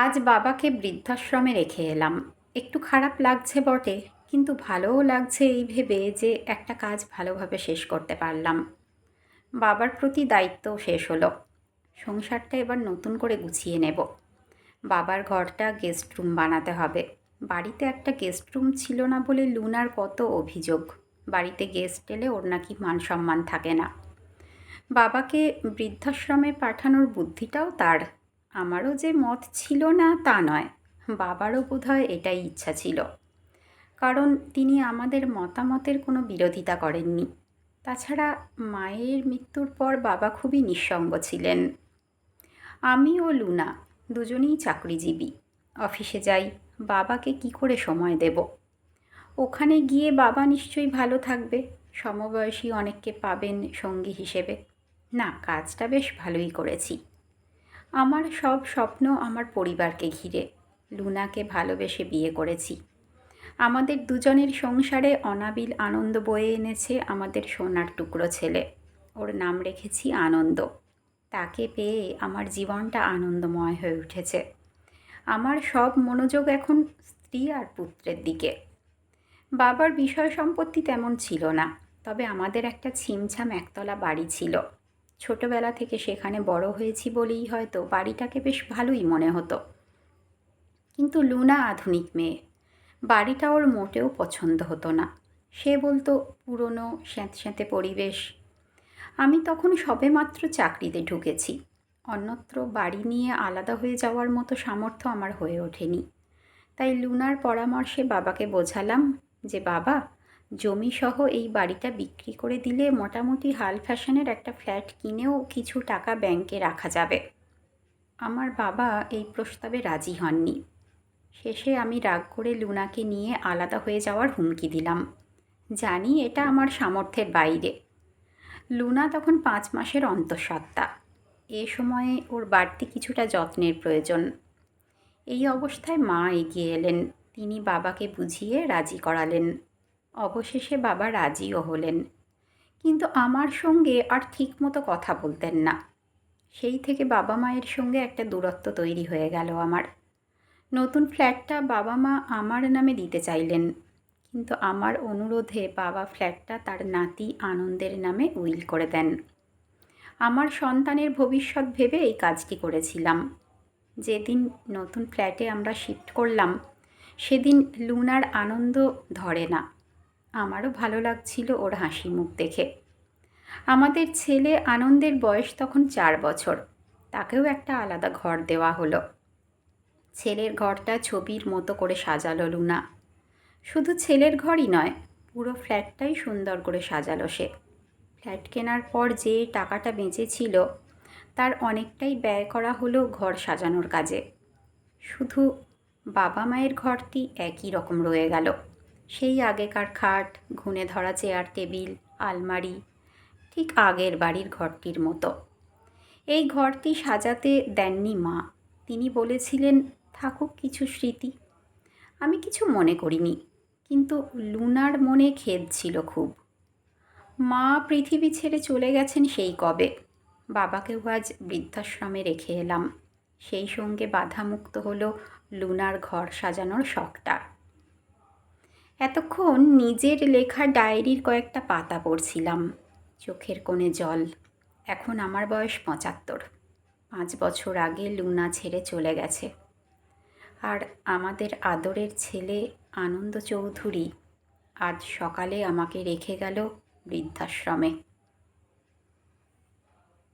আজ বাবাকে বৃদ্ধাশ্রমে রেখে এলাম। একটু খারাপ লাগছে বটে, কিন্তু ভালোও লাগছে এই ভেবে যে একটা কাজ ভালোভাবে শেষ করতে পারলাম। বাবার প্রতি দায়িত্বও শেষ হলো। সংসারটা এবার নতুন করে গুছিয়ে নেব। বাবার ঘরটা গেস্ট রুম বানাতে হবে। বাড়িতে একটা গেস্ট রুম ছিল না বলে লুনার কত অভিযোগ। বাড়িতে গেস্ট এলে ওর নাকি মান সম্মান থাকে না। বাবাকে বৃদ্ধাশ্রমে পাঠানোর বুদ্ধিটাও তার। আমারও যে মত ছিল না তা নয়, বাবারও বোধহয় এটাই ইচ্ছা ছিল। কারণ তিনি আমাদের মতামতের কোনো বিরোধিতা করেননি। তাছাড়া মায়ের মৃত্যুর পর বাবা খুবই নিঃসঙ্গ ছিলেন। আমি ও লুনা দুজনেই চাকরিজীবী। অফিসে যাই, বাবাকে কি করে সময় দেব? ওখানে গিয়ে বাবা নিশ্চয়ই ভালো থাকবে, সমবয়সী অনেককে পাবেন সঙ্গী হিসেবে। না, কাজটা বেশ ভালোই করেছি। আমার সব স্বপ্ন আমার পরিবারকে ঘিরে। লুনাকে ভালোবেসে বিয়ে করেছি। আমাদের দুজনের সংসারে অনাবিল আনন্দ বয়ে এনেছে আমাদের সোনার টুকরো ছেলে। ওর নাম রেখেছি আনন্দ। তাকে পেয়ে আমার জীবনটা আনন্দময় হয়ে উঠেছে। আমার সব মনোযোগ এখন স্ত্রী আর পুত্রের দিকে। বাবার বিষয় সম্পত্তি তেমন ছিল না, তবে আমাদের একটা ছিমছাম একতলা বাড়ি ছিল। ছোটবেলা থেকে সেখানে বড় হয়েছি বলেই হয়তো বাড়িটাকে বেশ ভালোই মনে হতো। কিন্তু লুনা আধুনিক মেয়ে। বাড়িটা ওর মোটেও পছন্দ হতো না। সে বলতো পুরনো স্যাঁতস্যাঁতে পরিবেশ। আমি তখন সবেমাত্র চাকরিতে ঢুকেছি। অন্যত্র বাড়ি নিয়ে আলাদা হয়ে যাওয়ার মতো সামর্থ্য আমার হয়ে ওঠেনি। তাই লুনার পরামর্শে বাবাকে বোঝালাম যে বাবা, জমিসহ এই বাড়িটা বিক্রি করে দিলে মোটামুটি হাল ফ্যাশনের একটা ফ্ল্যাট কিনেও কিছু টাকা ব্যাংকে রাখা যাবে। আমার বাবা এই প্রস্তাবে রাজি হননি। শেষে আমি রাগ করে লুনাকে নিয়ে আলাদা হয়ে যাওয়ার হুমকি দিলাম। জানি এটা আমার সামর্থ্যের বাইরে। লুনা তখন 5 মাসের অন্তঃসত্ত্বা। এ সময়ে ওর বাড়তি কিছুটা যত্নের প্রয়োজন। এই অবস্থায় মা এগিয়ে এলেন। তিনি বাবাকে বুঝিয়ে রাজি করালেন। অবশেষে বাবা রাজিও হলেন, কিন্তু আমার সঙ্গে আর ঠিকমতো কথা বলতেন না। সেই থেকে বাবা মায়ের সঙ্গে একটা দূরত্ব তৈরি হয়ে গেল আমার। নতুন ফ্ল্যাটটা বাবা মা আমার নামে দিতে চাইলেন, কিন্তু আমার অনুরোধে বাবা ফ্ল্যাটটা তার নাতি আনন্দের নামে উইল করে দেন। আমার সন্তানের ভবিষ্যৎ ভেবে এই কাজটি করেছিলাম। যেদিন নতুন ফ্ল্যাটে আমরা শিফট করলাম, সেদিন লুনার আনন্দ ধরে না। আমারও ভালো লাগছিল ওর হাসি মুখ দেখে। আমাদের ছেলে আনন্দের বয়স তখন 4 বছর। তাকেও একটা আলাদা ঘর দেওয়া হলো। ছেলের ঘরটা ছবির মতো করে সাজালো লুনা। শুধু ছেলের ঘরই নয়, পুরো ফ্ল্যাটটাই সুন্দর করে সাজালো সে। ফ্ল্যাট কেনার পর যে টাকাটা বেঁচেছিল, তার অনেকটাই ব্যয় করা হলো ঘর সাজানোর কাজে। শুধু বাবা মায়ের ঘরটি একই রকম রয়ে গেল। সেই আগেকার খাট, ঘুণে ধরা চেয়ার টেবিল, আলমারি, ঠিক আগের বাড়ির ঘরটির মতো। এই ঘরটি সাজাতে দেননি মা। তিনি বলেছিলেন থাকুক কিছু স্মৃতি। আমি কিছু মনে করিনি, কিন্তু লুনার মনে খেদ ছিল খুব। মা পৃথিবী ছেড়ে চলে গেছেন সেই কবে। বাবাকেও আজ বৃদ্ধাশ্রমে রেখে এলাম। সেই সঙ্গে বাধামুক্ত হলো লুনার ঘর সাজানোর শখটা। এতক্ষণ নিজের লেখা ডায়েরির কয়েকটা পাতা পড়ছিলাম। চোখের কোণে জল। এখন আমার বয়স 75। 5 বছর আগে লুনা ছেড়ে চলে গেছে। আর আমাদের আদরের ছেলে আনন্দ চৌধুরী আজ সকালে আমাকে রেখে গেল বৃদ্ধাশ্রমে।